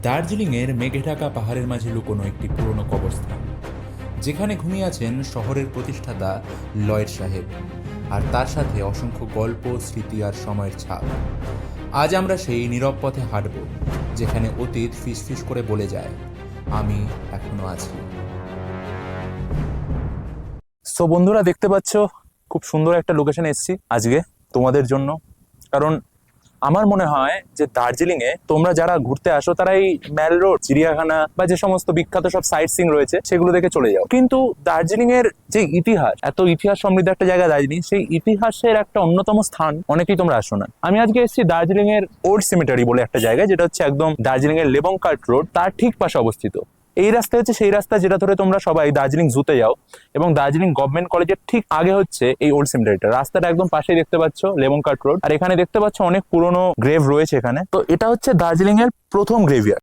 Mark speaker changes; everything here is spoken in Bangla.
Speaker 1: দার্জিলিংয়ের মেঘে ঢাকা পাহাড়ের মাঝে লুকোনো একটি পুরনো কবরস্থান, যেখানে ঘুমিয়ে আছেন শহরের প্রতিষ্ঠাতা লয়েড সাহেব, আর তার সাথে অসংখ্য গল্প, স্মৃতি আর সময়ের ছাপ। আজ আমরা সেই নীরব পথে হাঁটব, যেখানে অতীত ফিসফিস করে বলে যায়, আমি এখনো আছি।
Speaker 2: সো বন্ধুরা, দেখতে পাচ্ছ খুব সুন্দর একটা লোকেশনে এসেছি আজকে তোমাদের জন্য। কারণ আমার মনে হয় যে দার্জিলিং এ তোমরা যারা ঘুরতে আসো তারা এই ম্যাল রোড, চিড়িয়াখানা বা যে সমস্ত বিখ্যাত সব সাইট সিং রয়েছে সেগুলো দেখে চলে যাও, কিন্তু দার্জিলিং এর যে ইতিহাস, এত ইতিহাস সমৃদ্ধ একটা জায়গা দার্জিলিং, সেই ইতিহাসের একটা অন্যতম স্থান অনেকেই তোমরা আসো না। আমি আজকে এসেছি দার্জিলিং এর ওল্ড সিমেটারি বলে একটা জায়গায়, যেটা হচ্ছে একদম দার্জিলিং এর লেবংকার্ট রোড, তার ঠিক পাশে অবস্থিত। এই রাস্তা হচ্ছে সেই রাস্তা যেটা ধরে তোমরা সবাই দার্জিলিং জুতে যাও, এবং দার্জিলিং গভর্নমেন্ট কলেজের ঠিক আগে হচ্ছে এই ওল্ড সিমেটারিটা। রাস্তাটা একদম পাশেই দেখতে পাচ্ছ লেবংকার্ট রোড, আর এখানে দেখতে পাচ্ছ অনেক পুরনো গ্রেভ রয়েছে এখানে। তো এটা হচ্ছে দার্জিলিং এর প্রথম গ্রেভিয়ার্ড।